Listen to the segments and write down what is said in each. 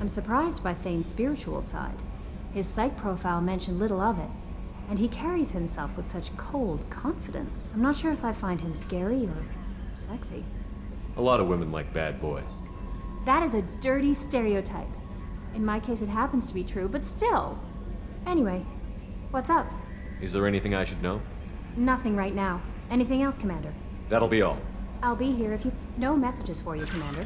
I'm surprised by Thane's spiritual side. His psych profile mentioned little of it, and he carries himself with such cold confidence. I'm not sure if I find him scary or sexy. A lot of women like bad boys. That is a dirty stereotype. In my case, it happens to be true, but still. Anyway, what's up? Is there anything I should know? Nothing right now. Anything else, Commander? That'll be all. I'll be here if you... No messages for you, Commander.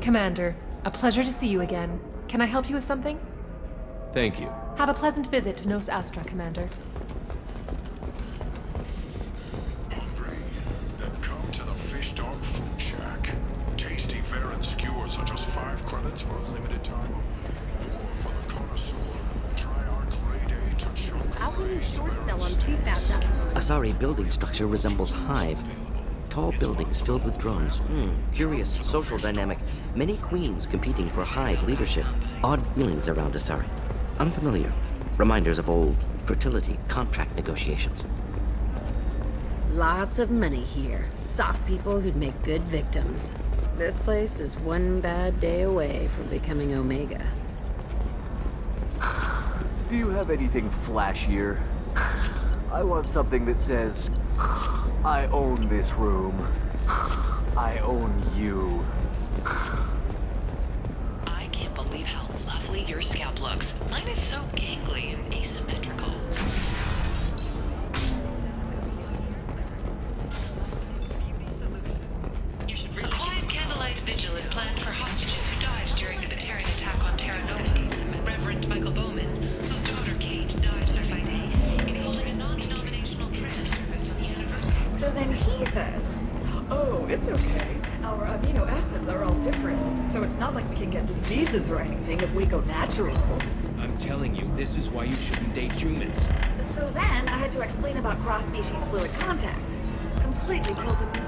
Commander, a pleasure to see you again. Can I help you with something? Thank you. Have a pleasant visit to Nos Astra, Commander. Hungry? Then come to the Fish Dog Food Shack. Tasty fare and skewers are just 5 credits for a limited time. Or for the connoisseur, try our grade A to chocolate. How can you short sell on prefabs out? Asari building structure resembles Hive. Tall buildings filled with drones. Curious social dynamic. Many queens competing for Hive leadership. Odd feelings around Asari. Unfamiliar. Reminders of old fertility contract negotiations. Lots of money here. Soft people who'd make good victims. This place is one bad day away from becoming Omega. Do you have anything flashier? I want something that says, I own this room. I own you. I can't believe how lovely your scalp looks. Mine is so gangly and asymmetrical. A quiet candlelight vigil is planned for hostages who died during the Batarian attack on Terra Nova. Reverend Michael Bowman, whose daughter Kate died Friday, is holding a non-denominational prayer service on the anniversary. So then he says, oh, it's okay. Our amino acids are all different, so it's not like we can get diseases or anything if we go natural. I'm telling you, this is why you shouldn't date humans. So then I had to explain about cross-species fluid contact. Completely pulled him.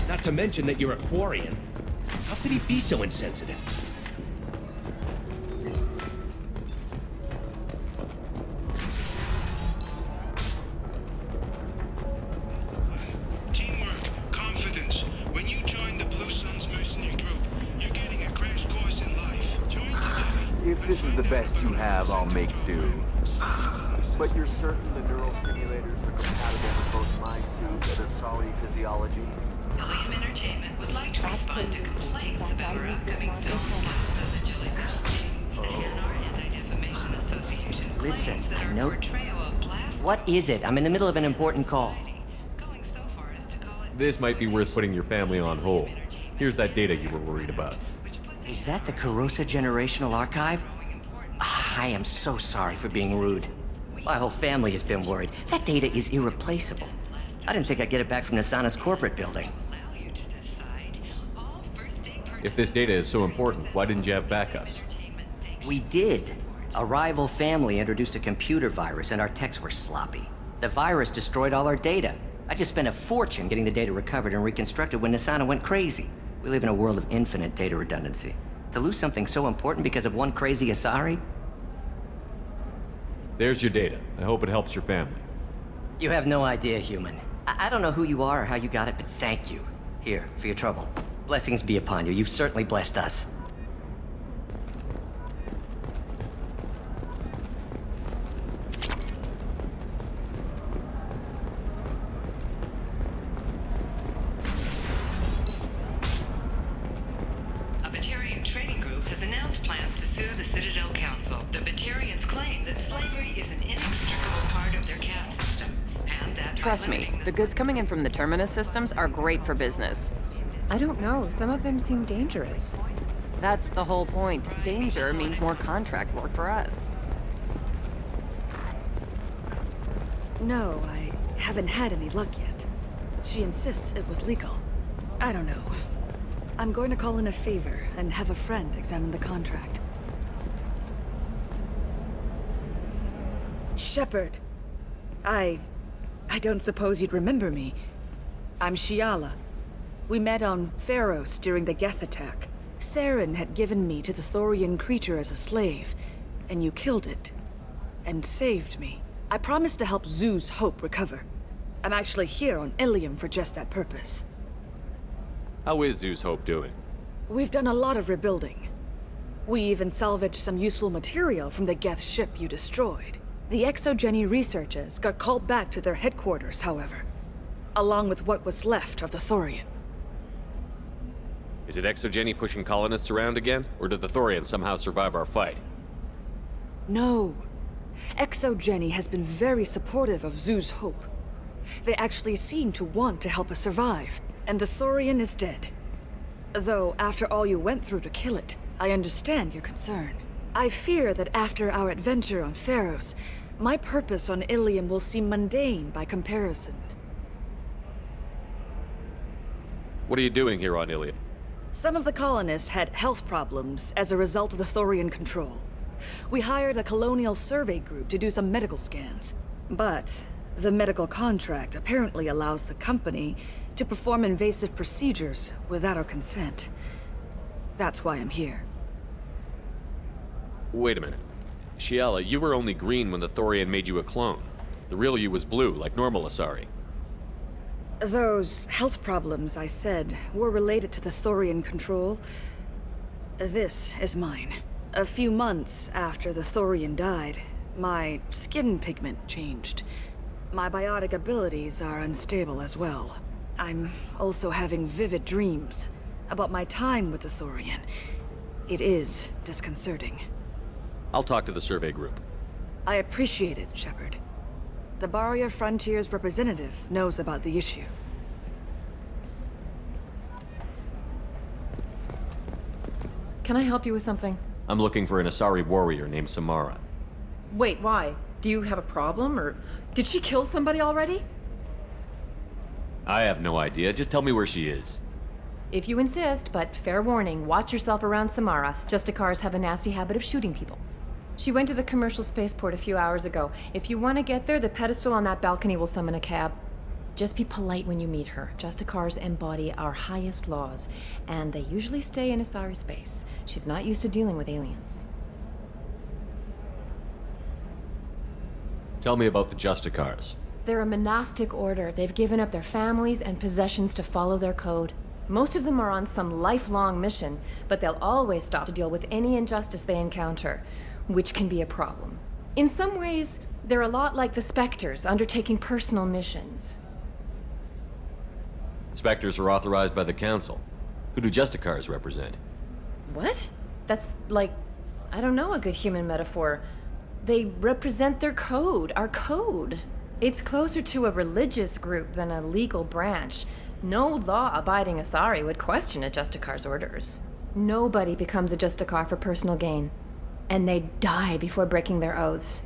Not to mention that you're a Quarian. How could he be so insensitive? Teamwork, confidence. When you join the Blue Suns mercenary group, you're getting a crash course in life. Join today. If this is the best you have, I'll make do. But you're certain the neural stimulators are compatible with both my suit and Asari physiology? William Entertainment would like to respond to complaints about our upcoming film Blast of the Jellyfish States. The NR Anti-Defamation Association Listen, claims that I our know... portrayal of Blast... What is it? I'm in the middle of an important call. Going so far as to call it... This might be worth putting your family on hold. Here's that data you were worried about. Is that the Carosa Generational Archive? I am so sorry for being rude. My whole family has been worried. That data is irreplaceable. I didn't think I'd get it back from Nasana's corporate building. If this data is so important, why didn't you have backups? We did. A rival family introduced a computer virus and our techs were sloppy. The virus destroyed all our data. I just spent a fortune getting the data recovered and reconstructed when Nisana went crazy. We live in a world of infinite data redundancy. To lose something so important because of one crazy Asari? There's your data. I hope it helps your family. You have no idea, human. I don't know who you are or how you got it, but thank you. Here, for your trouble. Blessings be upon you. You've certainly blessed us. A Batarian trading group has announced plans to sue the Citadel Council. The Batarians claim that slavery is an inextricable part of their caste system, and that Trust me, the goods coming in from the Terminus systems are great for business. I don't know. Some of them seem dangerous. That's the whole point. Danger means more contract work for us. No, I haven't had any luck yet. She insists it was legal. I don't know. I'm going to call in a favor and have a friend examine the contract. Shepard. I don't suppose you'd remember me. I'm Shiala. We met on Pharos during the Geth attack. Saren had given me to the Thorian creature as a slave, and you killed it. And saved me. I promised to help Zoo's Hope recover. I'm actually here on Ilium for just that purpose. How is Zeus Hope doing? We've done a lot of rebuilding. We even salvaged some useful material from the Geth ship you destroyed. The Exogeny researchers got called back to their headquarters, however, along with what was left of the Thorian. Is it Exogeny pushing colonists around again? Or did the Thorians somehow survive our fight? No. Exogeny has been very supportive of Zoo's Hope. They actually seem to want to help us survive, and the Thorian is dead. Though, after all you went through to kill it, I understand your concern. I fear that after our adventure on Pharos, my purpose on Ilium will seem mundane by comparison. What are you doing here on Ilium? Some of the colonists had health problems as a result of the Thorian control. We hired a colonial survey group to do some medical scans. But the medical contract apparently allows the company to perform invasive procedures without our consent. That's why I'm here. Wait a minute. Shiala, you were only green when the Thorian made you a clone. The real you was blue, like normal Asari. Those health problems I said were related to the Thorian control. This is mine. A few months after the Thorian died, my skin pigment changed. My biotic abilities are unstable as well. I'm also having vivid dreams about my time with the Thorian. It is disconcerting. I'll talk to the survey group. I appreciate it, Shepard. The Barrier Frontiers representative knows about the issue. Can I help you with something? I'm looking for an Asari warrior named Samara. Wait, why? Do you have a problem, or did she kill somebody already? I have no idea. Just tell me where she is. If you insist, but fair warning, watch yourself around Samara. Justicars have a nasty habit of shooting people. She went to the commercial spaceport a few hours ago. If you want to get there, the pedestal on that balcony will summon a cab. Just be polite when you meet her. Justicars embody our highest laws, and they usually stay in Asari space. She's not used to dealing with aliens. Tell me about the Justicars. They're a monastic order. They've given up their families and possessions to follow their code. Most of them are on some lifelong mission, but they'll always stop to deal with any injustice they encounter, which can be a problem. In some ways, they're a lot like the Spectres, undertaking personal missions. Spectres are authorized by the Council. Who do Justicars represent? What? That's like, I don't know, a good human metaphor. They represent their code, our code. It's closer to a religious group than a legal branch. No law-abiding Asari would question a Justicar's orders. Nobody becomes a Justicar for personal gain. And they die before breaking their oaths.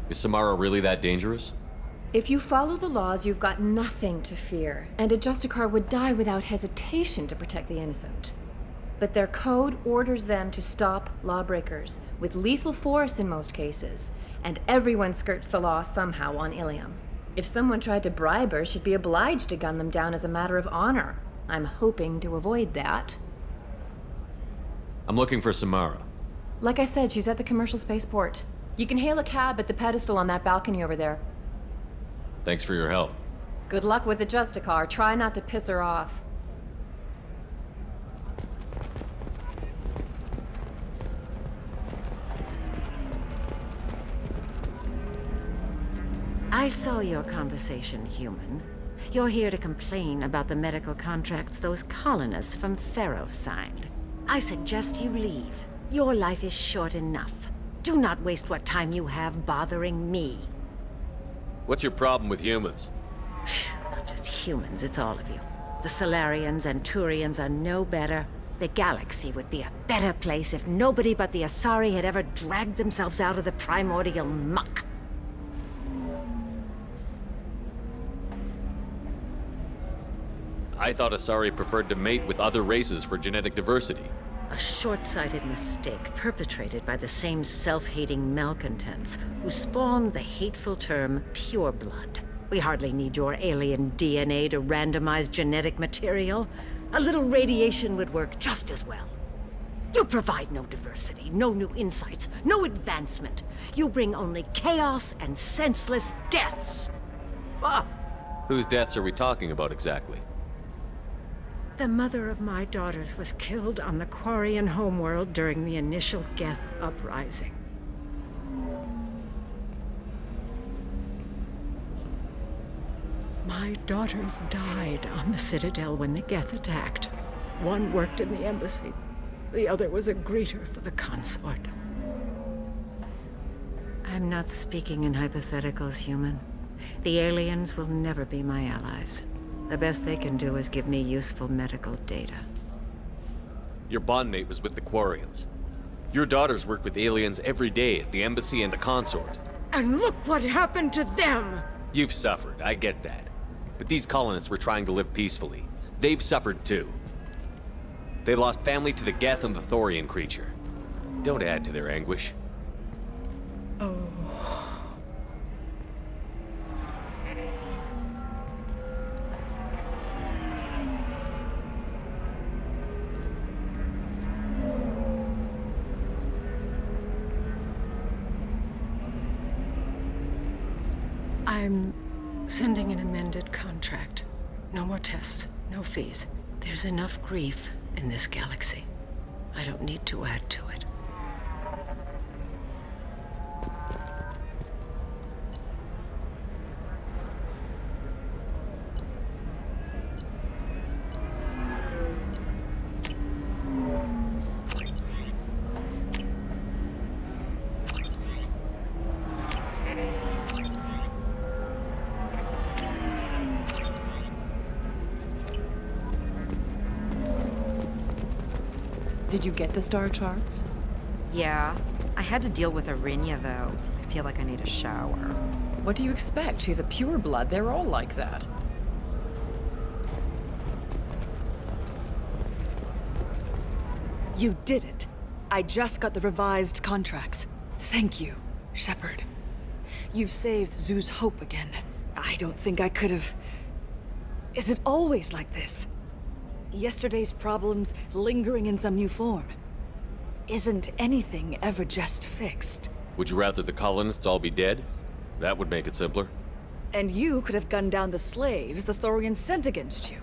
Is Samara really that dangerous? If you follow the laws, you've got nothing to fear, and a Justicar would die without hesitation to protect the innocent. But their code orders them to stop lawbreakers, with lethal force in most cases, and everyone skirts the law somehow on Ilium. If someone tried to bribe her, she'd be obliged to gun them down as a matter of honor. I'm hoping to avoid that. I'm looking for Samara. Like I said, she's at the commercial spaceport. You can hail a cab at the pedestal on that balcony over there. Thanks for your help. Good luck with the Justicar. Try not to piss her off. I saw your conversation, human. You're here to complain about the medical contracts those colonists from Theros signed. I suggest you leave. Your life is short enough. Do not waste what time you have bothering me. What's your problem with humans? Not just humans, it's all of you. The Solarians and Turians are no better. The galaxy would be a better place if nobody but the Asari had ever dragged themselves out of the primordial muck. I thought Asari preferred to mate with other races for genetic diversity. A short-sighted mistake perpetrated by the same self-hating malcontents who spawned the hateful term pureblood. We hardly need your alien DNA to randomize genetic material. A little radiation would work just as well. You provide no diversity, no new insights, no advancement. You bring only chaos and senseless deaths. Ah! Whose deaths are we talking about exactly? The mother of my daughters was killed on the Quarian homeworld during the initial Geth uprising. My daughters died on the Citadel when the Geth attacked. One worked in the embassy. The other was a greeter for the consort. I'm not speaking in hypotheticals, human. The aliens will never be my allies. The best they can do is give me useful medical data. Your bondmate was with the Quarians. Your daughters work with aliens every day at the embassy and the consort. And look what happened to them! You've suffered, I get that. But these colonists were trying to live peacefully. They've suffered too. They lost family to the Geth and the Thorian creature. Don't add to their anguish. Oh. I'm sending an amended contract. No more tests, no fees. There's enough grief in this galaxy. I don't need to add to it. Did you get the star charts? Yeah. I had to deal with Arinya, though. I feel like I need a shower. What do you expect? She's a pureblood. They're all like that. You did it. I just got the revised contracts. Thank you, Shepard. You've saved Zoo's hope again. I don't think I could have... Is it always like this? Yesterday's problems lingering in some new form. Isn't anything ever just fixed? Would you rather the colonists all be dead? That would make it simpler. And you could have gunned down the slaves the Thorians sent against you.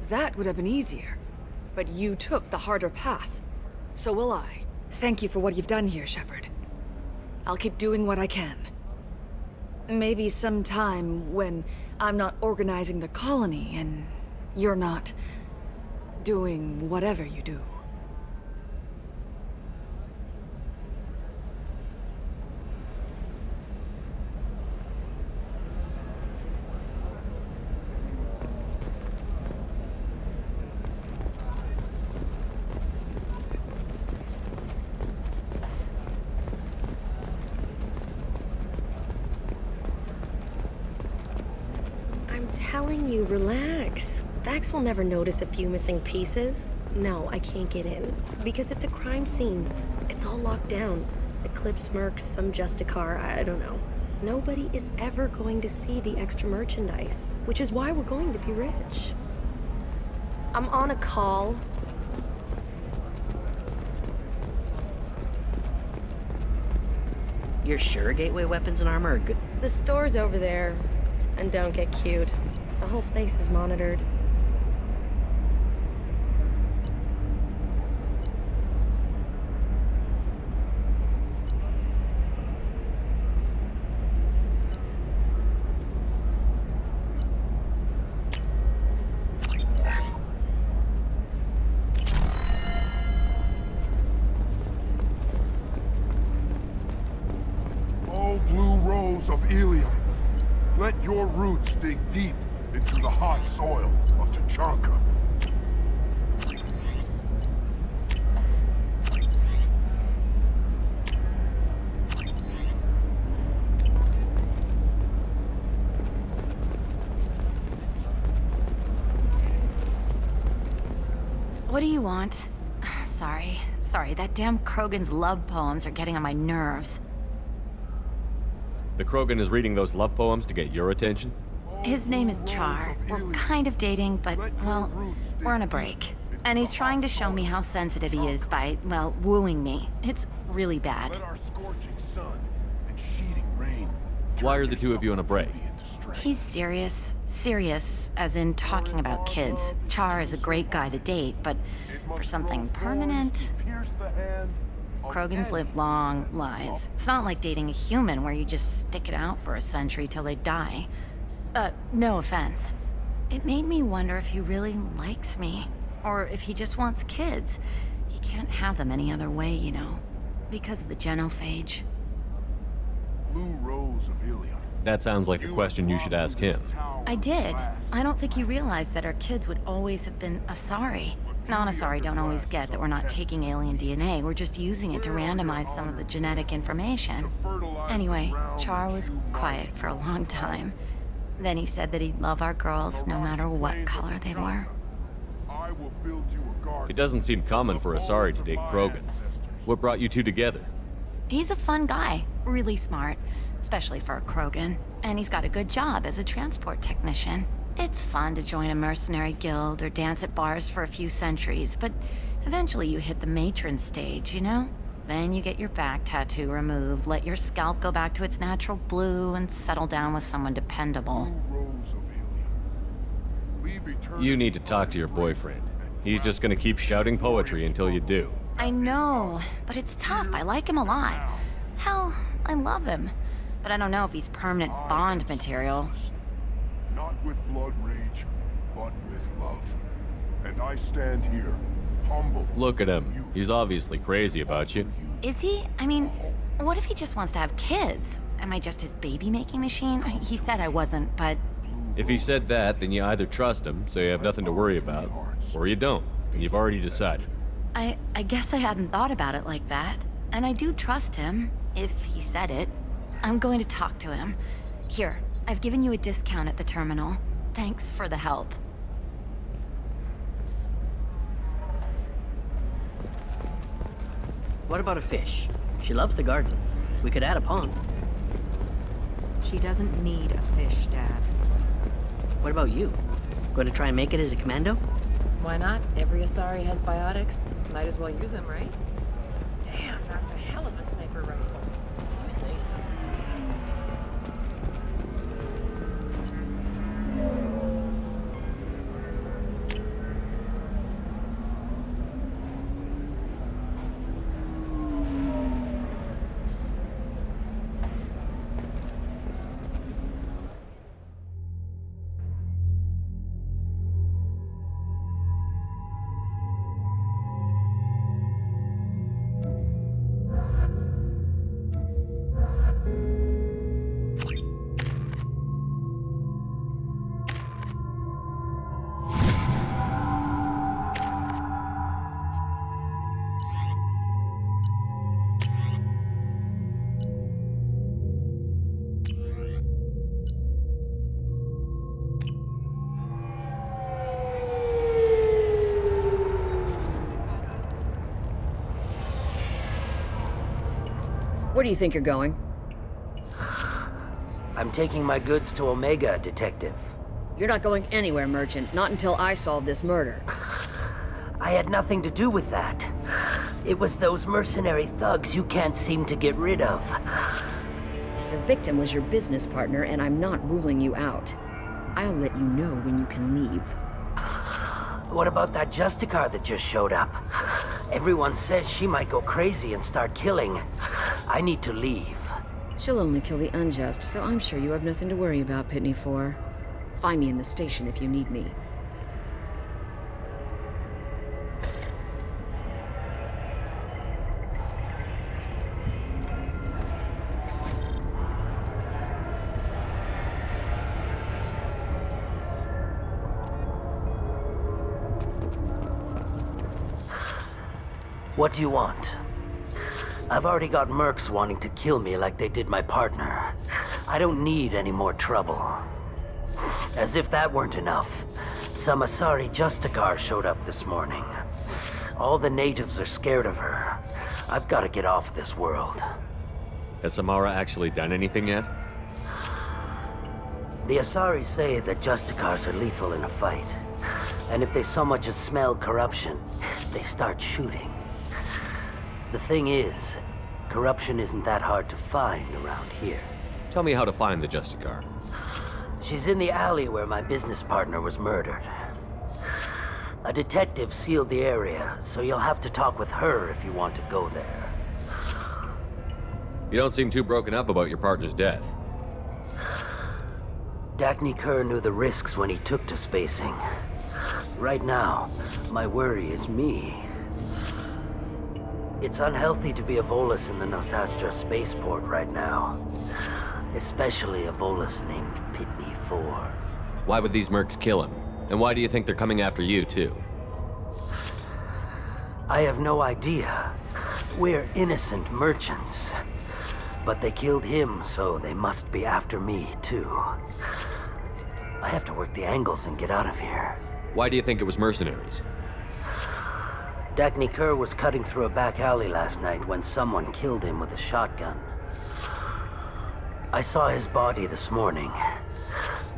That would have been easier. But you took the harder path. So will I. Thank you for what you've done here, Shepard. I'll keep doing what I can. Maybe sometime when I'm not organizing the colony and you're not doing whatever you do. telling you, relax. Vax will never notice a few missing pieces. No, I can't get in. Because it's a crime scene. It's all locked down. Eclipse mercs, some Justicar, I don't know. Nobody is ever going to see the extra merchandise, which is why we're going to be rich. I'm on a call. You're sure gateway weapons and armor are good? The store's over there. And don't get cute. The whole place is monitored. Oh, blue rose of Ilium, let your roots dig deep into the hot soil of Tachanka. What do you want? Sorry, that damn Krogan's love poems are getting on my nerves. The Krogan is reading those love poems to get your attention? His name is Char. We're kind of dating, but, well, we're on a break. And he's trying to show me how sensitive he is by, well, wooing me. It's really bad. Let our scorching sun and sheeting rain. Why are the two of you on a break? He's serious. Serious, as in talking about kids. Char is a great guy to date, but for something permanent... Krogans live long lives. It's not like dating a human where you just stick it out for a century till they die. No offense. It made me wonder if he really likes me. Or if he just wants kids. He can't have them any other way, you know. Because of the genophage. Blue rose of Ilium. That sounds like a question you should ask him. I did. I don't think he realized that our kids would always have been Asari. Non-Asari don't always get that we're not taking alien DNA, we're just using it to randomize some of the genetic information. Anyway, Char was quiet for a long time. Then he said that he'd love our girls no matter what color they were. It doesn't seem common for Asari to date Krogan. What brought you two together? He's a fun guy, really smart, especially for a Krogan. And he's got a good job as a transport technician. It's fun to join a mercenary guild or dance at bars for a few centuries, but eventually you hit the matron stage, you know? Then you get your back tattoo removed, let your scalp go back to its natural blue, and settle down with someone dependable. You need to talk to your boyfriend. He's just gonna keep shouting poetry until you do. I know, but it's tough. I like him a lot. Hell, I love him. But I don't know if he's permanent Bond material. Not with blood rage, but with love. And I stand here, humble. Look at him. He's obviously crazy about you. Is he? I mean, what if he just wants to have kids? Am I just his baby-making machine? He said I wasn't, but... If he said that, then you either trust him, so you have nothing to worry about, or you don't, and you've already decided. I guess I hadn't thought about it like that. And I do trust him, if he said it. I'm going to talk to him. Here, I've given you a discount at the terminal. Thanks for the help. What about a fish? She loves the garden. We could add a pond. She doesn't need a fish, Dad. What about you? Going to try and make it as a commando? Why not? Every Asari has biotics. Might as well use them, right? Damn, that's a hell of a sniper rifle. You say so. Where do you think you're going? I'm taking my goods to Omega, Detective. You're not going anywhere, Merchant. Not until I solve this murder. I had nothing to do with that. It was those mercenary thugs you can't seem to get rid of. The victim was your business partner, and I'm not ruling you out. I'll let you know when you can leave. What about that Justicar that just showed up? Everyone says she might go crazy and start killing. I need to leave. She'll only kill the unjust, so I'm sure you have nothing to worry about, Pitney 4. Find me in the station if you need me. What do you want? I've already got mercs wanting to kill me like they did my partner. I don't need any more trouble. As if that weren't enough, some Asari Justicar showed up this morning. All the natives are scared of her. I've got to get off this world. Has Samara actually done anything yet? The Asari say that Justicars are lethal in a fight. And if they so much as smell corruption, they start shooting. The thing is, corruption isn't that hard to find around here. Tell me how to find the Justicar. She's in the alley where my business partner was murdered. A detective sealed the area, so you'll have to talk with her if you want to go there. You don't seem too broken up about your partner's death. Dagny Kerr knew the risks when he took to spacing. Right now, my worry is me. It's unhealthy to be a Volus in the Nosastra spaceport right now. Especially a Volus named Pitney 4. Why would these mercs kill him? And why do you think they're coming after you, too? I have no idea. We're innocent merchants. But they killed him, so they must be after me, too. I have to work the angles and get out of here. Why do you think it was mercenaries? Dagny Kerr was cutting through a back alley last night when someone killed him with a shotgun. I saw his body this morning.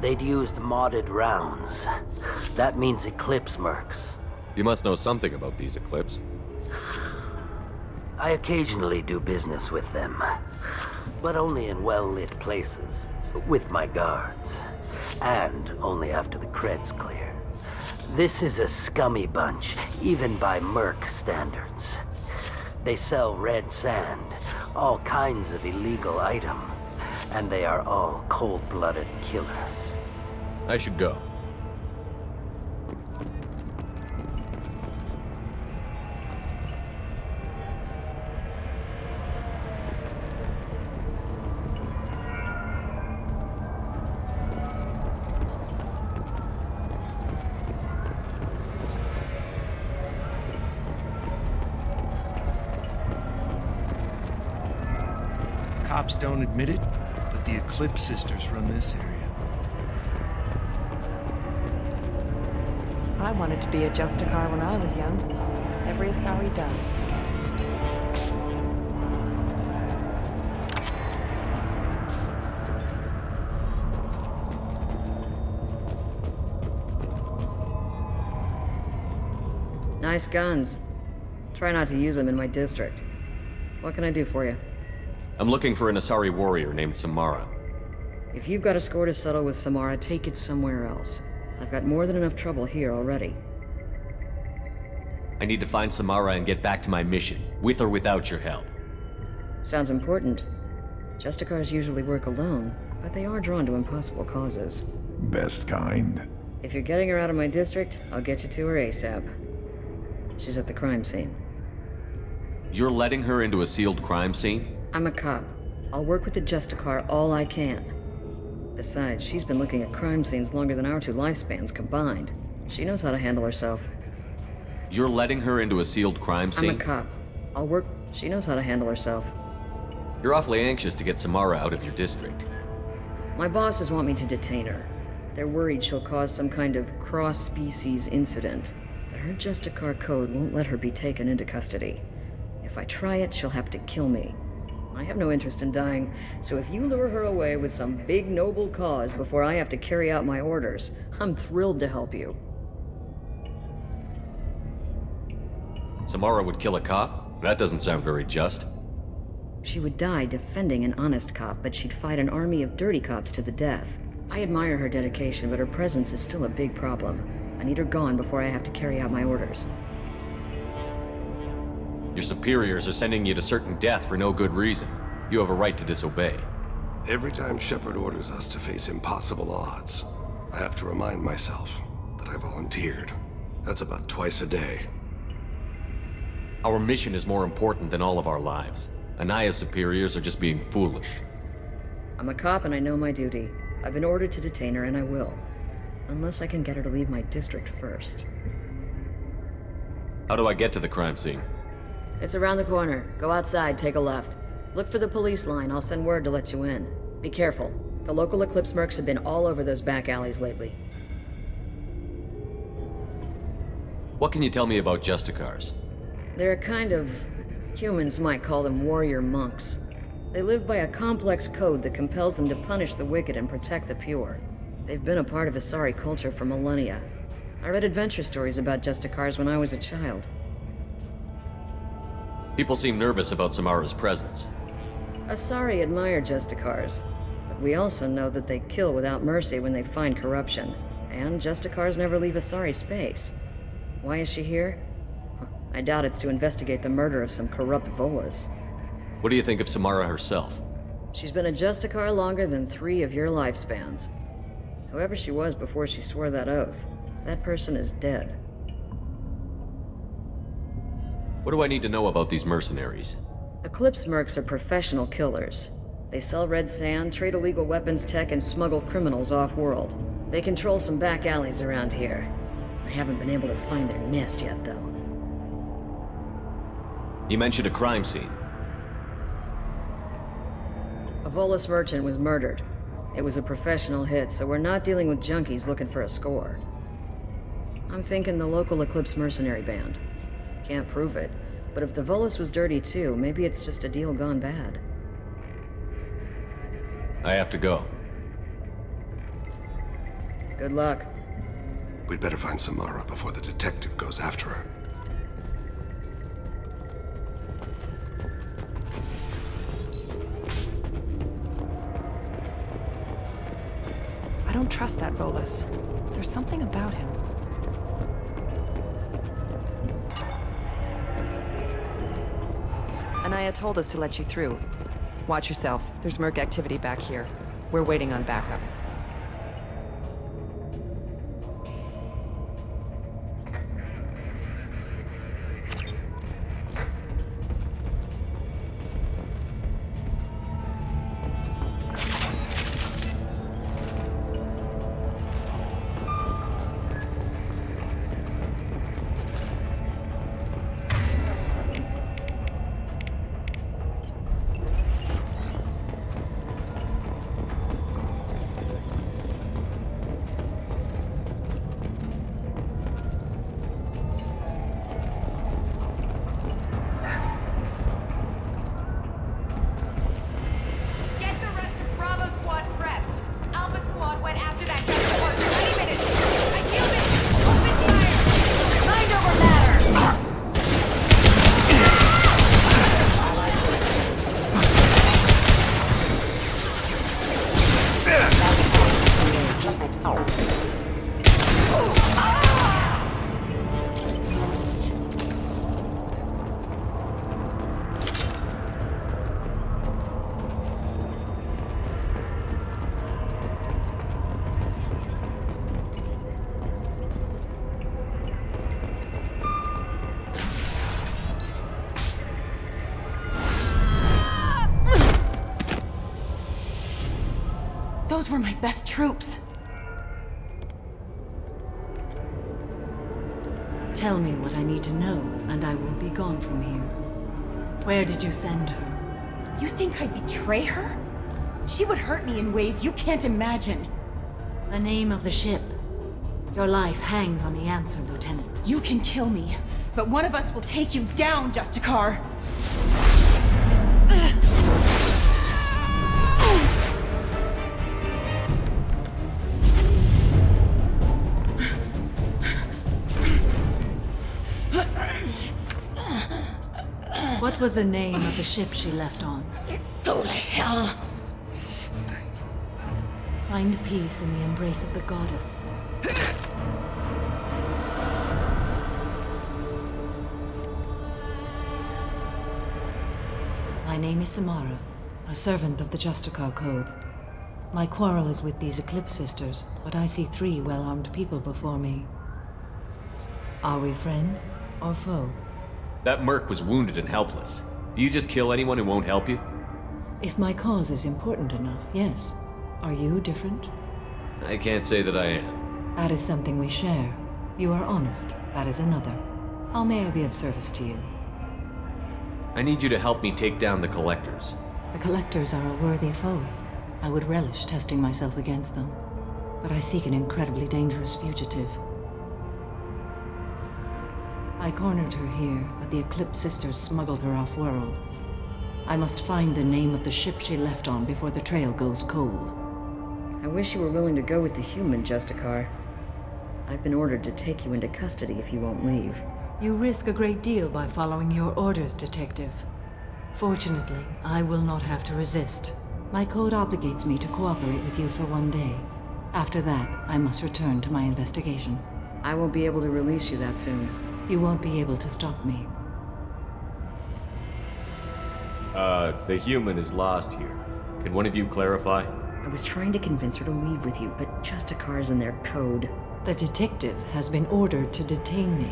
They'd used modded rounds. That means Eclipse mercs. You must know something about these Eclipse. I occasionally do business with them, but only in well-lit places, with my guards, and only after the cred's clear. This is a scummy bunch, even by merc standards. They sell red sand, all kinds of illegal items, and they are all cold-blooded killers. I should go. Cops don't admit it, but the Eclipse sisters run this area. I wanted to be a Justicar when I was young. Every Asari does. Nice guns. Try not to use them in my district. What can I do for you? I'm looking for an Asari warrior named Samara. If you've got a score to settle with Samara, take it somewhere else. I've got more than enough trouble here already. I need to find Samara and get back to my mission, with or without your help. Sounds important. Justicars usually work alone, but they are drawn to impossible causes. Best kind. If you're getting her out of my district, I'll get you to her ASAP. She's at the crime scene. You're letting her into a sealed crime scene? I'm a cop. I'll work with the Justicar all I can. Besides, she's been looking at crime scenes longer than our two lifespans combined. She knows how to handle herself. You're letting her into a sealed crime scene? I'm a cop. I'll work... She knows how to handle herself. You're awfully anxious to get Samara out of your district. My bosses want me to detain her. They're worried she'll cause some kind of cross-species incident. But her Justicar code won't let her be taken into custody. If I try it, she'll have to kill me. I have no interest in dying, so if you lure her away with some big noble cause before I have to carry out my orders, I'm thrilled to help you. Samara would kill a cop? That doesn't sound very just. She would die defending an honest cop, but she'd fight an army of dirty cops to the death. I admire her dedication, but her presence is still a big problem. I need her gone before I have to carry out my orders. Your superiors are sending you to certain death for no good reason. You have a right to disobey. Every time Shepard orders us to face impossible odds, I have to remind myself that I volunteered. That's about twice a day. Our mission is more important than all of our lives. Anaya's superiors are just being foolish. I'm a cop and I know my duty. I've been ordered to detain her and I will. Unless I can get her to leave my district first. How do I get to the crime scene? It's around the corner. Go outside, take a left. Look for the police line. I'll send word to let you in. Be careful. The local Eclipse mercs have been all over those back alleys lately. What can you tell me about Justicars? They're a kind of... humans might call them warrior monks. They live by a complex code that compels them to punish the wicked and protect the pure. They've been a part of Asari culture for millennia. I read adventure stories about Justicars when I was a child. People seem nervous about Samara's presence. Asari admire Justicars, but we also know that they kill without mercy when they find corruption. And Justicars never leave Asari space. Why is she here? I doubt it's to investigate the murder of some corrupt Volas. What do you think of Samara herself? She's been a Justicar longer than 3 of your lifespans. Whoever she was before she swore that oath, that person is dead. What do I need to know about these mercenaries? Eclipse mercs are professional killers. They sell red sand, trade illegal weapons tech, and smuggle criminals off-world. They control some back alleys around here. I haven't been able to find their nest yet, though. You mentioned a crime scene. A Volus merchant was murdered. It was a professional hit, so we're not dealing with junkies looking for a score. I'm thinking the local Eclipse mercenary band. Can't prove it, but if the Volus was dirty too, maybe it's just a deal gone bad. I have to go. Good luck. We'd better find Samara before the detective goes after her. I don't trust that Volus. There's something about him. Anaya told us to let you through. Watch yourself. There's merc activity back here. We're waiting on backup. Those were my best troops. Tell me what I need to know, and I will be gone from here. Where did you send her? You think I'd betray her? She would hurt me in ways you can't imagine. The name of the ship. Your life hangs on the answer, Lieutenant. You can kill me, but one of us will take you down, Justicar! What was the name of the ship she left on? Go to hell. Find peace in the embrace of the goddess. My name is Samara, a servant of the Justicar Code. My quarrel is with these Eclipse Sisters, but I see 3 well-armed people before me. Are we friend or foe? That merc was wounded and helpless. Do you just kill anyone who won't help you? If my cause is important enough, yes. Are you different? I can't say that I am. That is something we share. You are honest, that is another. How may I be of service to you? I need you to help me take down the Collectors. The Collectors are a worthy foe. I would relish testing myself against them. But I seek an incredibly dangerous fugitive. I cornered her here, but the Eclipse Sisters smuggled her off-world. I must find the name of the ship she left on before the trail goes cold. I wish you were willing to go with the human, Justicar. I've been ordered to take you into custody if you won't leave. You risk a great deal by following your orders, Detective. Fortunately, I will not have to resist. My code obligates me to cooperate with you for 1 day. After that, I must return to my investigation. I won't be able to release you that soon. You won't be able to stop me. The human is lost here. Can one of you clarify? I was trying to convince her to leave with you, but Justicar's in their code. The detective has been ordered to detain me.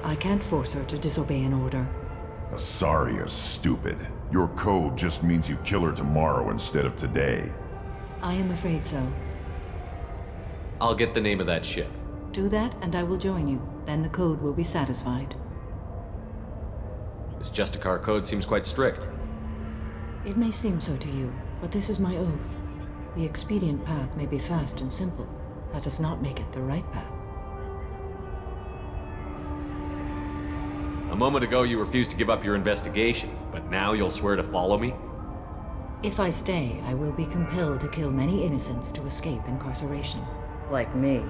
I can't force her to disobey an order. Asari is stupid. Your code just means you kill her tomorrow instead of today. I am afraid so. I'll get the name of that ship. Do that, and I will join you. Then the code will be satisfied. This Justicar code seems quite strict. It may seem so to you, but this is my oath. The expedient path may be fast and simple. That does not make it the right path. A moment ago you refused to give up your investigation, but now you'll swear to follow me? If I stay, I will be compelled to kill many innocents to escape incarceration. Like me.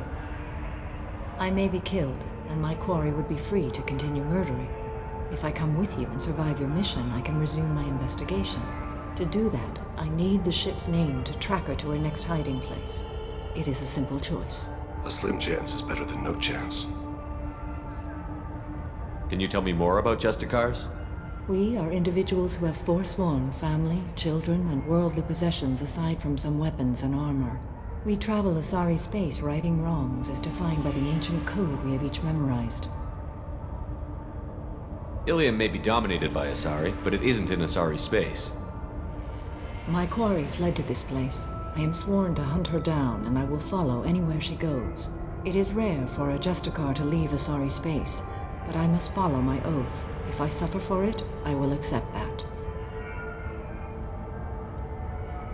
I may be killed, and my quarry would be free to continue murdering. If I come with you and survive your mission, I can resume my investigation. To do that, I need the ship's name to track her to her next hiding place. It is a simple choice. A slim chance is better than no chance. Can you tell me more about Justicars? We are individuals who have forsworn family, children, and worldly possessions aside from some weapons and armor. We travel Asari space righting wrongs as defined by the ancient code we have each memorized. Ilium may be dominated by Asari, but it isn't in Asari space. My quarry fled to this place. I am sworn to hunt her down, and I will follow anywhere she goes. It is rare for a Justicar to leave Asari space, but I must follow my oath. If I suffer for it, I will accept that.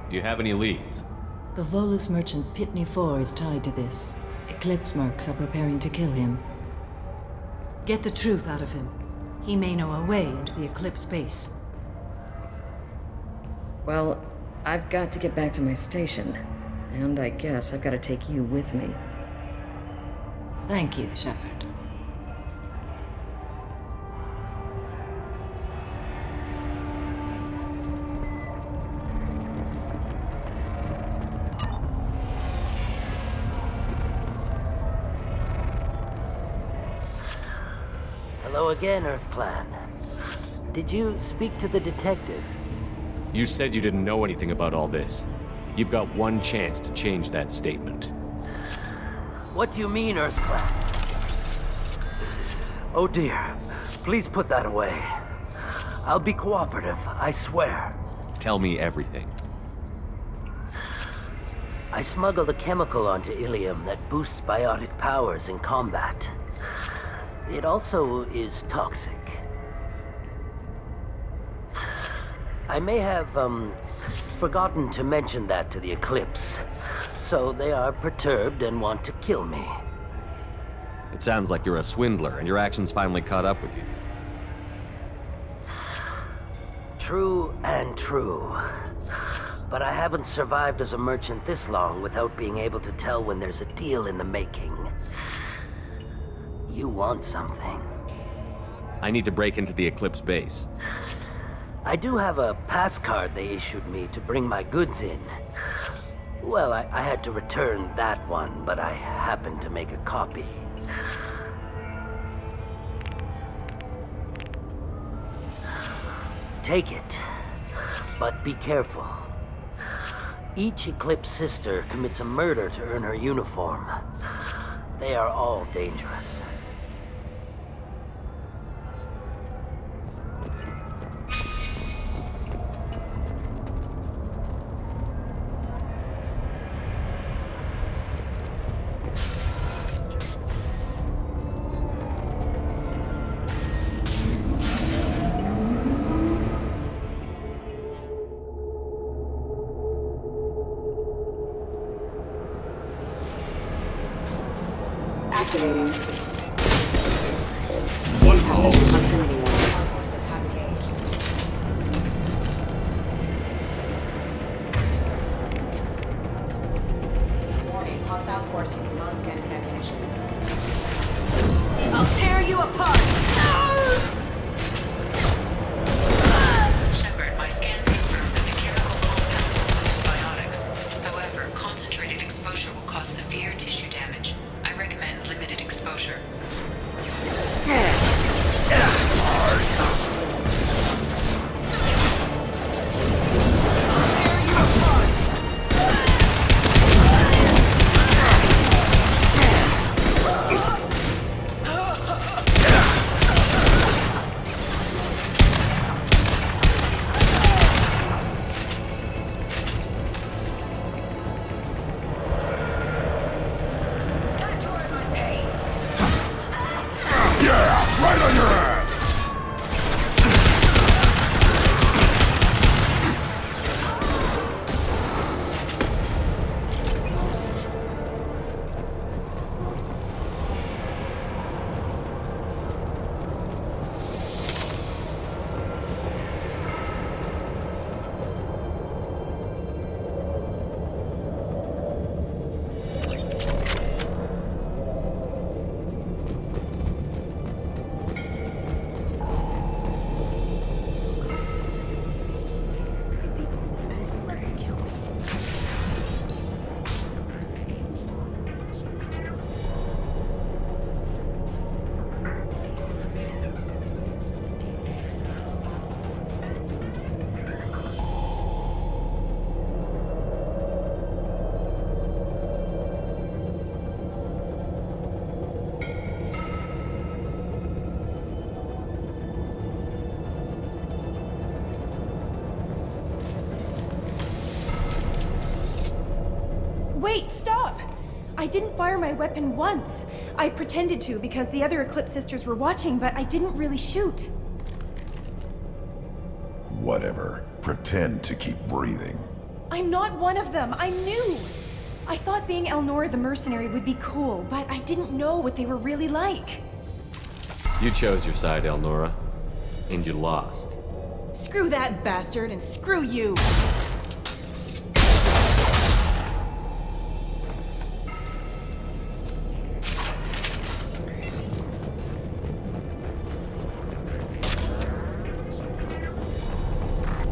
Do you have any leads? The Volus merchant Pitney 4 is tied to this. Eclipse mercs are preparing to kill him. Get the truth out of him. He may know a way into the Eclipse base. Well, I've got to get back to my station. And I guess I've got to take you with me. Thank you, Shepard. Hello again, Earth Clan. Did you speak to the detective? You said you didn't know anything about all this. You've got one chance to change that statement. What do you mean, Earth Clan? Oh dear. Please put that away. I'll be cooperative, I swear. Tell me everything. I smuggled a chemical onto Ilium that boosts biotic powers in combat. It also is toxic. I may have, forgotten to mention that to the Eclipse. So they are perturbed and want to kill me. It sounds like you're a swindler, and your actions finally caught up with you. True and true. But I haven't survived as a merchant this long without being able to tell when there's a deal in the making. You want something. I need to break into the Eclipse base. I do have a pass card they issued me to bring my goods in. Well, I had to return that one, but I happened to make a copy. Take it, but be careful. Each Eclipse sister commits a murder to earn her uniform. They are all dangerous. Activating. One call. Proximity warning. Warning. Hostile force using non-standard ammunition. I'll tear you apart! Shepard, my scans confirm that the chemical compound will boost biotics. However, concentrated exposure will cause severe tissue damage. I recommend limited exposure. Right on your ass! Wait, stop! I didn't fire my weapon once. I pretended to because the other Eclipse sisters were watching, but I didn't really shoot. Whatever. Pretend to keep breathing. I'm not one of them. I'm new. I thought being Elnora the mercenary would be cool, but I didn't know what they were really like. You chose your side, Elnora, and you lost. Screw that bastard and screw you.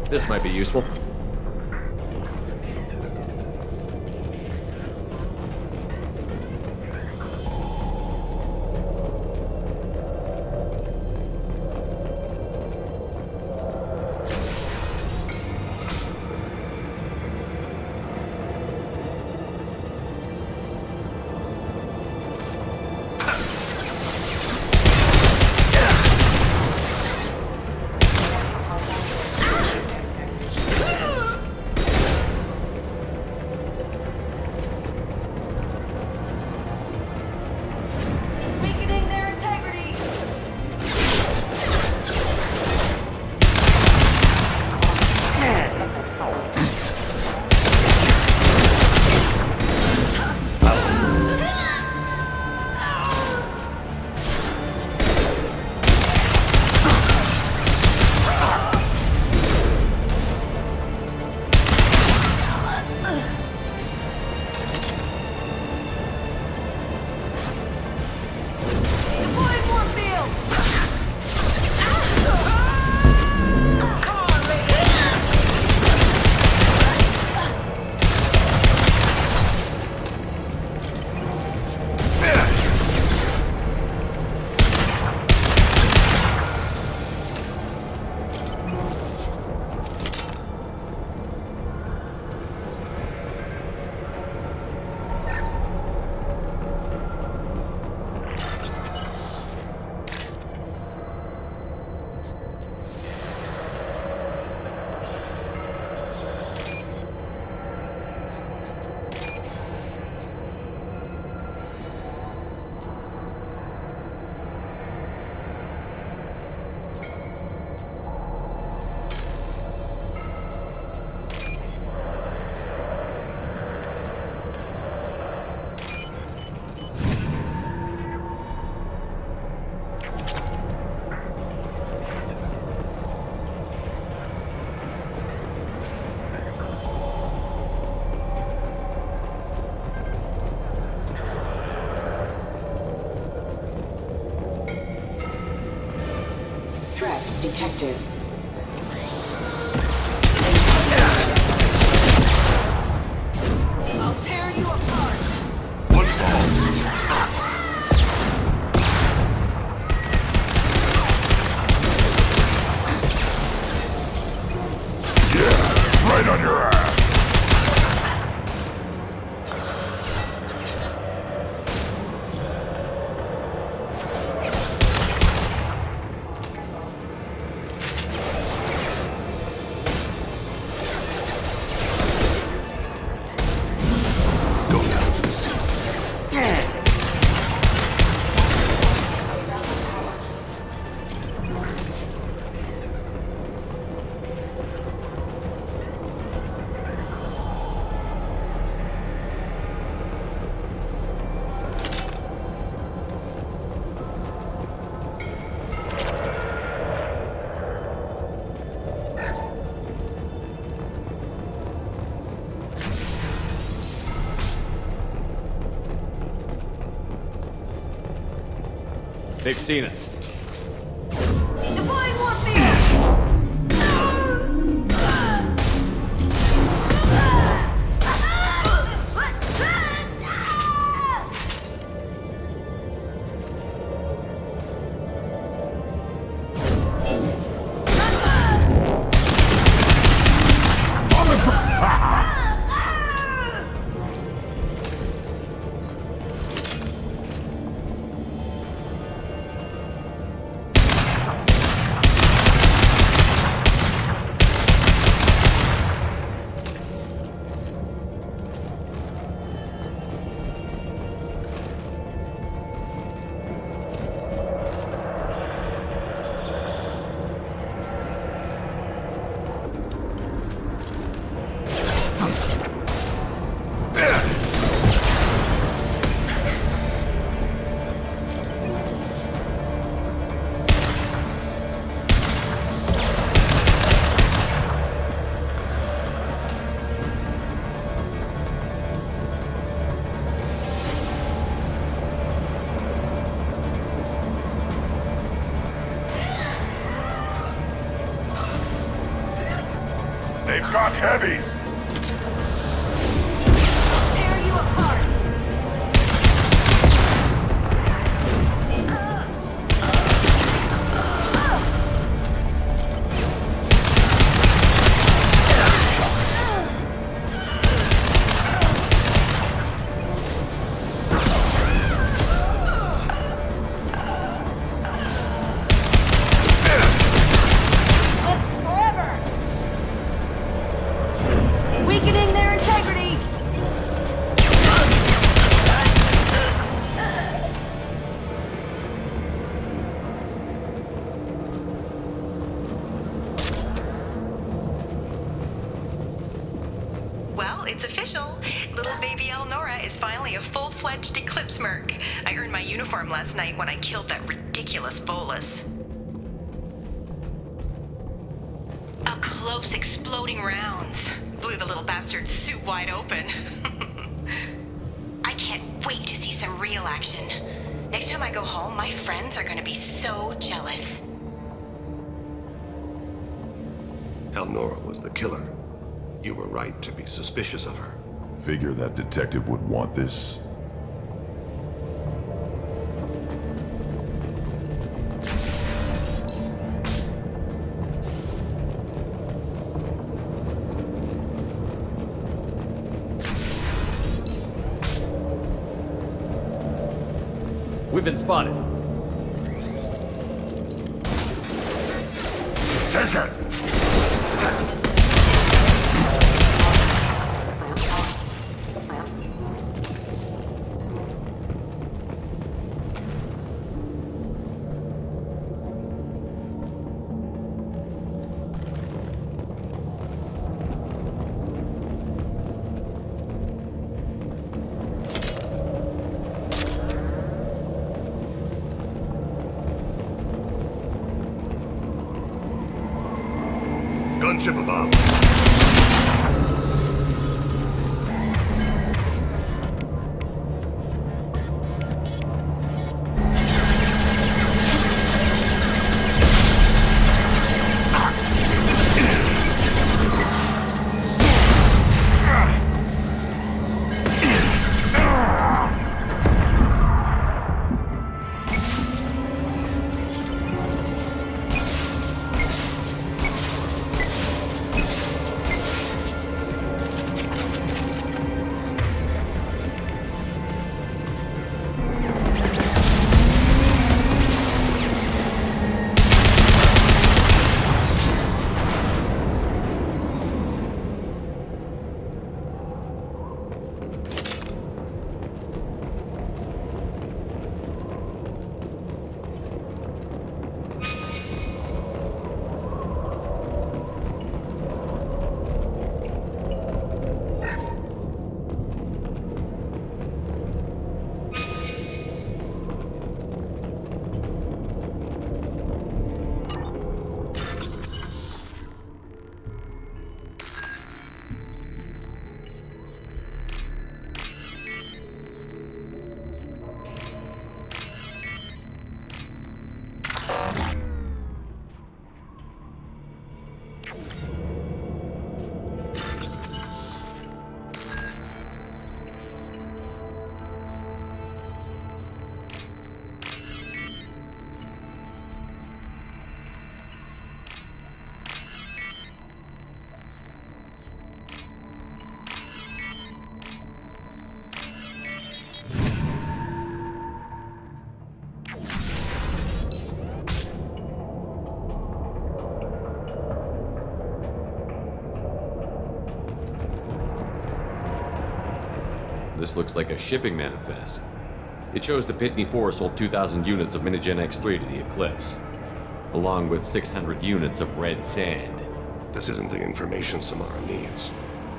This might be useful. Threat detected. I'll tear you apart. Yeah, right on your ass. They've seen us. Deploying warfare! They've got heavies. I'll tear you apart. Lips forever. Weakening their integrity. Well, it's official. Little baby Elnora is finally a full-fledged Eclipse merc. I earned my uniform last night when I killed that ridiculous bolus. Up close, exploding rounds. Blew the little bastard's suit wide open. I can't wait to see some real action. Next time I go home, my friends are gonna be so jealous. Elnora was the killer. You were right to be suspicious of her. Figure that detective would want this. We've been spotted. Take it! Gunship above. This looks like a shipping manifest. It shows the Pitney 4 sold 2,000 units of Minigen X3 to the Eclipse, along with 600 units of red sand. This isn't the information Samara needs,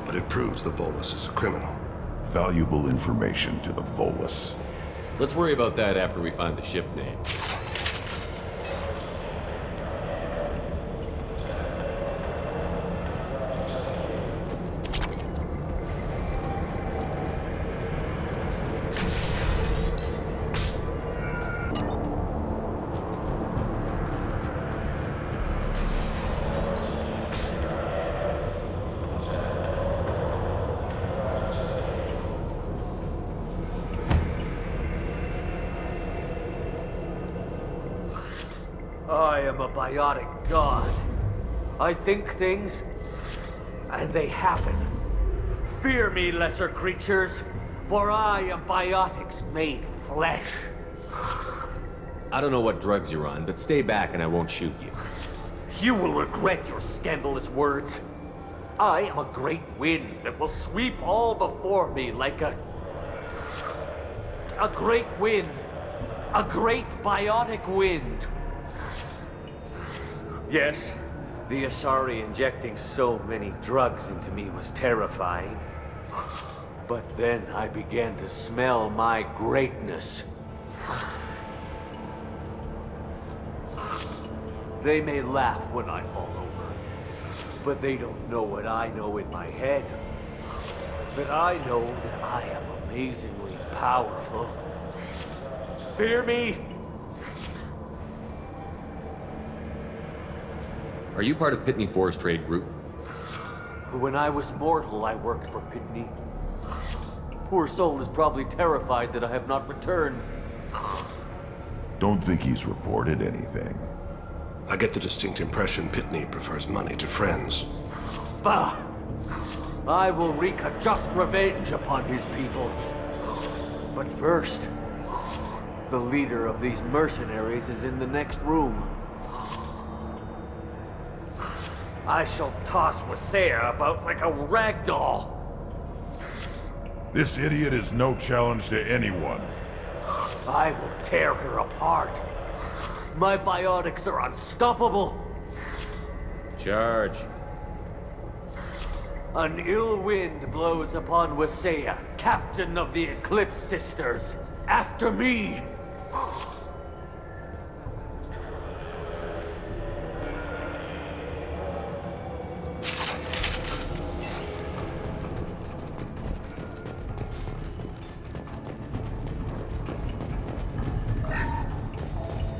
but it proves the Volus is a criminal. Valuable information to the Volus. Let's worry about that after we find the ship name. I am a biotic god. I think things, and they happen. Fear me, lesser creatures, for I am biotics made flesh. I don't know what drugs you're on, but stay back and I won't shoot you. You will regret your scandalous words. I am a great wind that will sweep all before me like a great wind. A great biotic wind. Yes, the Asari injecting so many drugs into me was terrifying. But then I began to smell my greatness. They may laugh when I fall over, but they don't know what I know in my head. But I know that I am amazingly powerful. Fear me? Are you part of Pitney 4's trade group? When I was mortal, I worked for Pitney. Poor soul is probably terrified that I have not returned. Don't think he's reported anything. I get the distinct impression Pitney prefers money to friends. Bah! I will wreak a just revenge upon his people. But first, the leader of these mercenaries is in the next room. I shall toss Wasea about like a rag doll. This idiot is no challenge to anyone. I will tear her apart. My biotics are unstoppable. Charge. An ill wind blows upon Wasea, captain of the Eclipse Sisters. After me!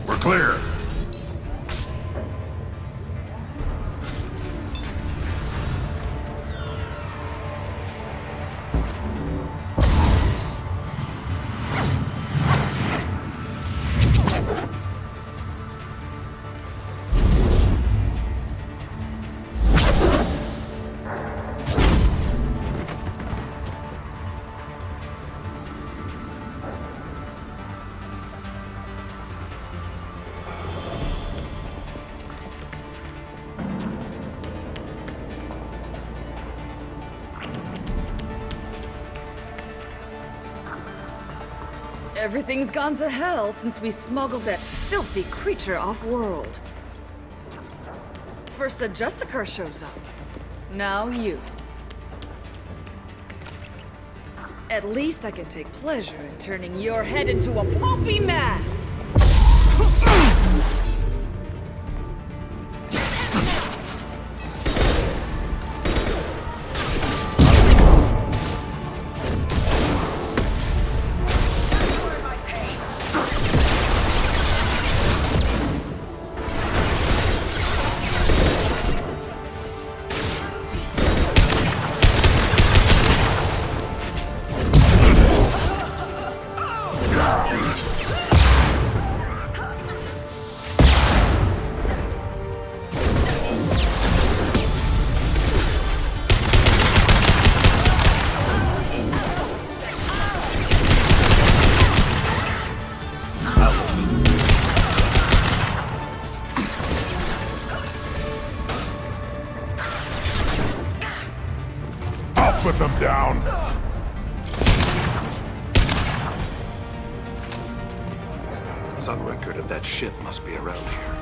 We're clear. Everything's gone to hell since we smuggled that filthy creature off-world. First a Justicar shows up. Now you. At least I can take pleasure in turning your head into a pulpy mass! Put them down. record of that ship must be around here.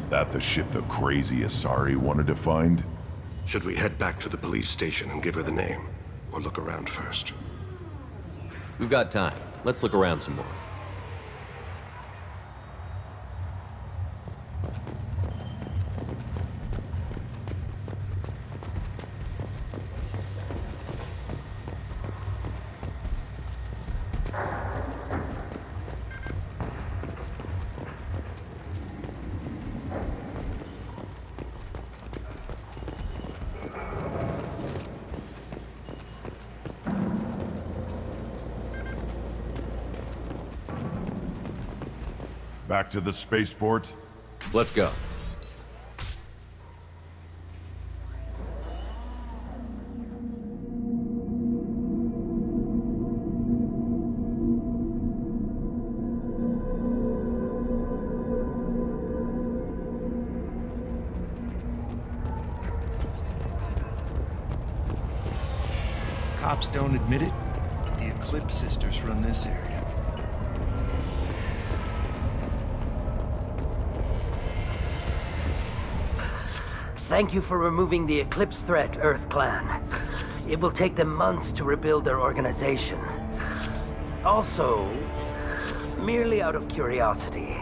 That the ship the crazy Asari wanted to find? Should we head back to the police station and give her the name? Or look around first? We've got time. Let's look around some more. Back to the spaceport? Let's go. Cops don't admit it, but the Eclipse sisters run this area. Thank you for removing the Eclipse threat, Earth Clan. It will take them months to rebuild their organization. Also, merely out of curiosity,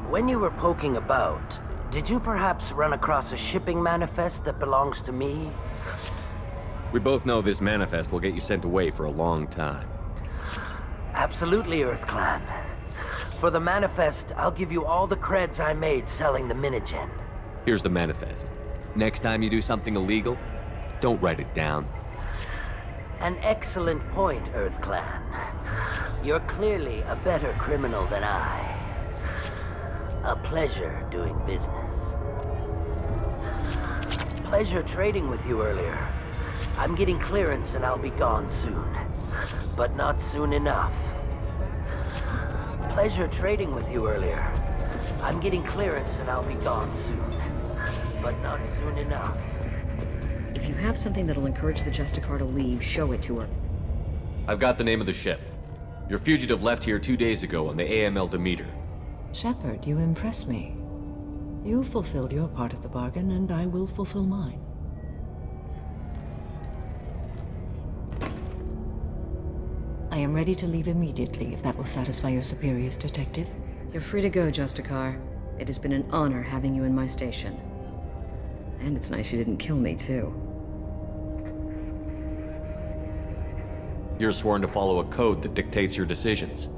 when you were poking about, did you perhaps run across a shipping manifest that belongs to me? We both know this manifest will get you sent away for a long time. Absolutely, Earth Clan. For the manifest, I'll give you all the creds I made selling the Minigen. Here's the manifest. Next time you do something illegal, don't write it down. An excellent point, Earth Clan. You're clearly a better criminal than I. A pleasure doing business. Pleasure trading with you earlier. I'm getting clearance and I'll be gone soon. But not soon enough. Pleasure trading with you earlier. I'm getting clearance and I'll be gone soon. But not soon enough. If you have something that'll encourage the Justicar to leave, show it to her. I've got the name of the ship. Your fugitive left here 2 days ago on the AML Demeter. Shepard, you impress me. You fulfilled your part of the bargain, and I will fulfill mine. I am ready to leave immediately, if that will satisfy your superiors, Detective. You're free to go, Justicar. It has been an honor having you in my station. And it's nice you didn't kill me, too. You're sworn to follow a code that dictates your decisions.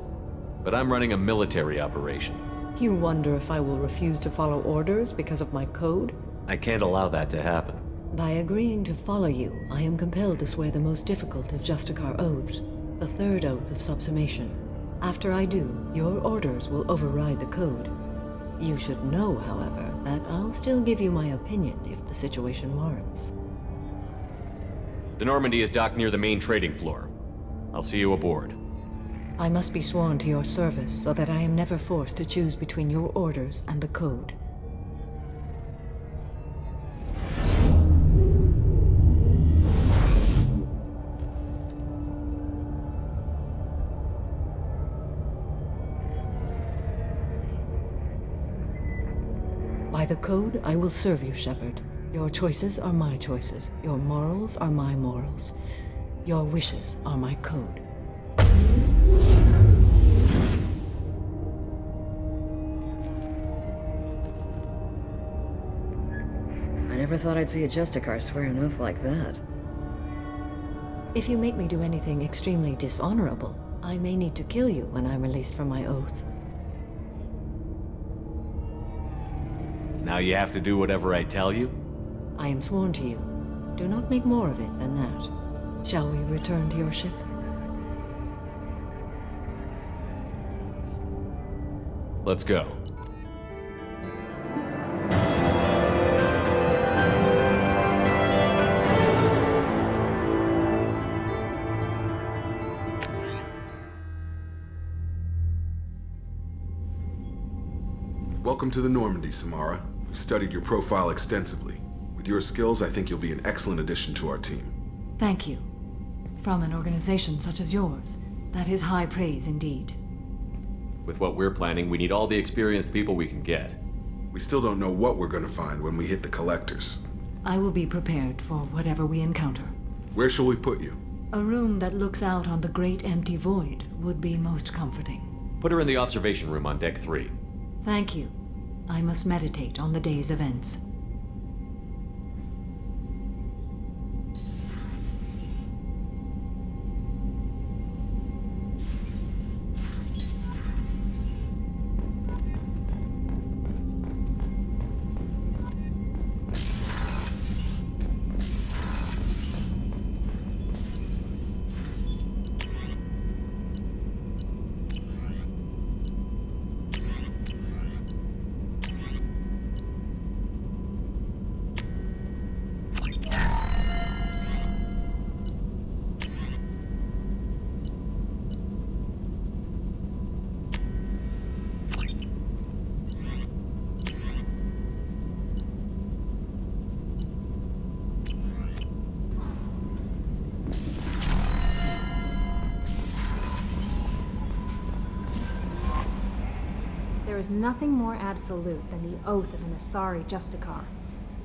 But I'm running a military operation. You wonder if I will refuse to follow orders because of my code? I can't allow that to happen. By agreeing to follow you, I am compelled to swear the most difficult of Justicar oaths, the third oath of subsumation. After I do, your orders will override the code. You should know, however, that I'll still give you my opinion if the situation warrants. The Normandy is docked near the main trading floor. I'll see you aboard. I must be sworn to your service so that I am never forced to choose between your orders and the code. By the code, I will serve you, Shepard. Your choices are my choices. Your morals are my morals. Your wishes are my code. Never thought I'd see a Justicar swear an oath like that. If you make me do anything extremely dishonorable, I may need to kill you when I'm released from my oath. Now you have to do whatever I tell you? I am sworn to you. Do not make more of it than that. Shall we return to your ship? Let's go. Welcome to the Normandy, Samara. We've studied your profile extensively. With your skills, I think you'll be an excellent addition to our team. Thank you. From an organization such as yours, that is high praise indeed. With what we're planning, we need all the experienced people we can get. We still don't know what we're gonna find when we hit the collectors. I will be prepared for whatever we encounter. Where shall we put you? A room that looks out on the great empty void would be most comforting. Put her in the observation room on deck 3. Thank you. I must meditate on the day's events. There is nothing more absolute than the oath of an Asari Justicar.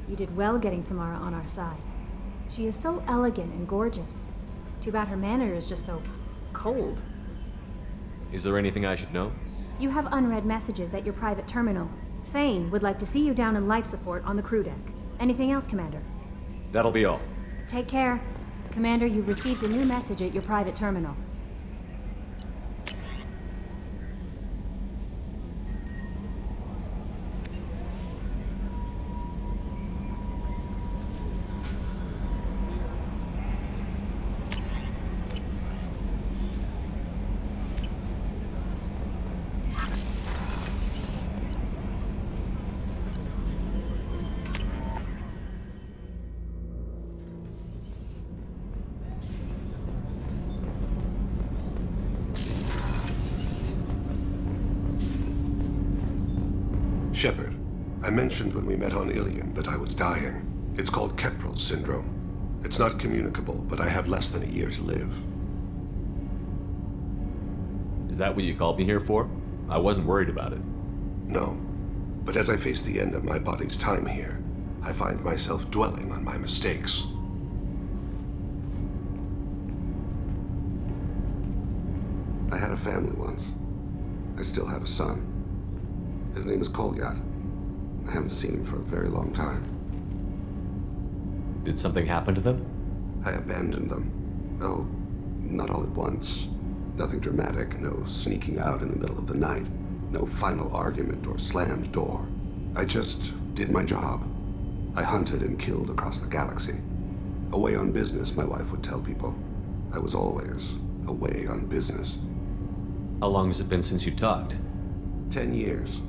You did well getting Samara on our side. She is so elegant and gorgeous. Too bad her manner is just so cold. Is there anything I should know? You have unread messages at your private terminal. Thane would like to see you down in life support on the crew deck. Anything else, Commander? That'll be all. Take care. Commander, you've received a new message at your private terminal. Shepard, I mentioned when we met on Ilium that I was dying. It's called Kepral's syndrome. It's not communicable, but I have less than a year to live. Is that what you called me here for? I wasn't worried about it. No. But as I face the end of my body's time here, I find myself dwelling on my mistakes. I had a family once. I still have a son. His name is Kolyat. I haven't seen him for a very long time. Did something happen to them? I abandoned them. Oh, not all at once. Nothing dramatic, no sneaking out in the middle of the night, no final argument or slammed door. I just did my job. I hunted and killed across the galaxy. Away on business, my wife would tell people. I was always away on business. How long has it been since you talked? 10 years.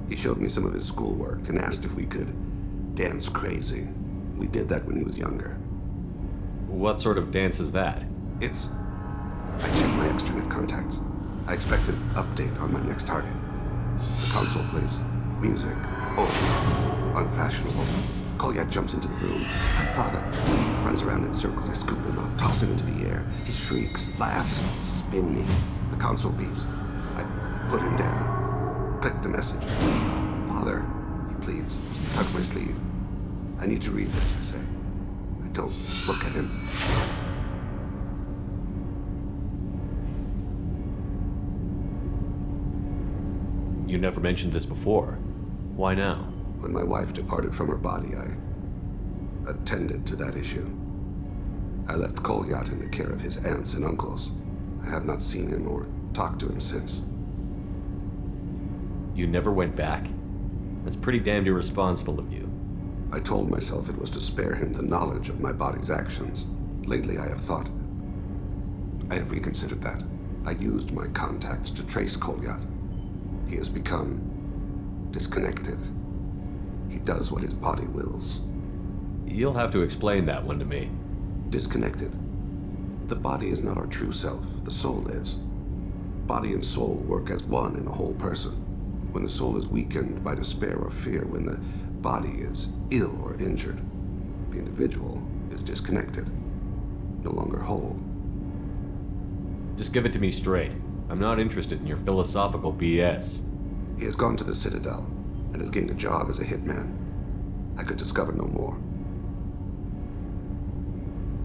He showed me some of his schoolwork and asked if we could dance crazy. We did that when he was younger. What sort of dance is that? I checked my extranet contacts. I expect an update on my next target. The console plays music. Old. Unfashionable. Kolyat jumps into the room. Father runs around in circles. I scoop him up, toss him into the air. He shrieks, laughs, spin me. The console beeps. I put him down. Click the message. Father, he pleads, tugs my sleeve. I need to read this, I say. I don't look at him. You never mentioned this before. Why now? When my wife departed from her body, I attended to that issue. I left Kolyat in the care of his aunts and uncles. I have not seen him or talked to him since. You never went back? That's pretty damned irresponsible of you. I told myself it was to spare him the knowledge of my body's actions. Lately, I have reconsidered that. I used my contacts to trace Kolyat. He has become disconnected. He does what his body wills. You'll have to explain that one to me. Disconnected. The body is not our true self. The soul is. Body and soul work as one in a whole person. When the soul is weakened by despair or fear, when the body is ill or injured, the individual is disconnected, no longer whole. Just give it to me straight. I'm not interested in your philosophical BS. He has gone to the Citadel and has gained a job as a hitman. I could discover no more.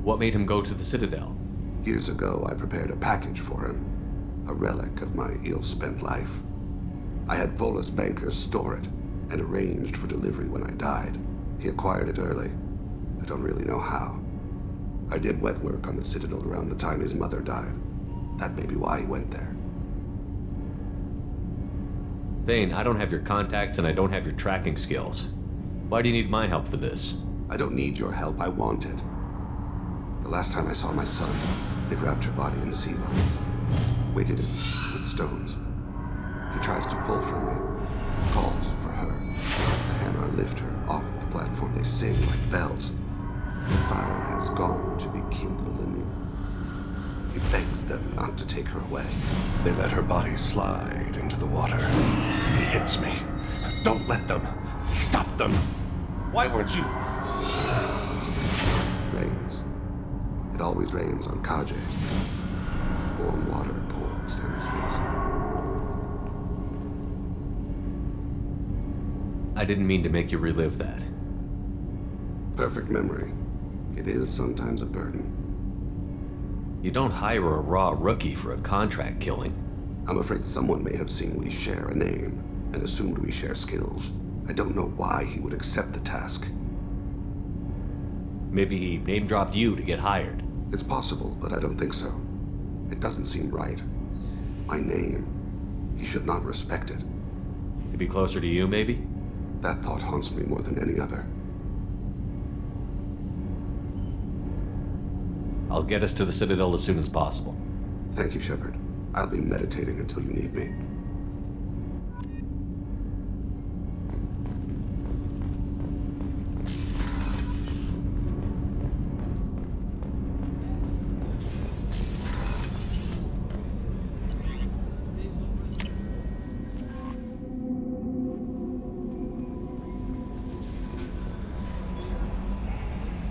What made him go to the Citadel? Years ago, I prepared a package for him, a relic of my ill-spent life. I had Volus bankers store it and arranged for delivery when I died. He acquired it early. I don't really know how. I did wet work on the Citadel around the time his mother died. That may be why he went there. Thane, I don't have your contacts and I don't have your tracking skills. Why do you need my help for this? I don't need your help. I want it. The last time I saw my son, they wrapped your body in sea vines, weighted it with stones. He tries to pull from me, calls for her. The hammer lift her off the platform. They sing like bells. The fire has gone to be kindled anew. He begs them not to take her away. They let her body slide into the water. He hits me. Don't let them. Stop them. Why weren't you? Rains. It always rains on Kaje. Warm water pours down his face. I didn't mean to make you relive that. Perfect memory. It is sometimes a burden. You don't hire a raw rookie for a contract killing. I'm afraid someone may have seen we share a name and assumed we share skills. I don't know why he would accept the task. Maybe he name-dropped you to get hired. It's possible, but I don't think so. It doesn't seem right. My name. He should not respect it. To be closer to you, maybe? That thought haunts me more than any other. I'll get us to the Citadel as soon as possible. Thank you, Shepard. I'll be meditating until you need me.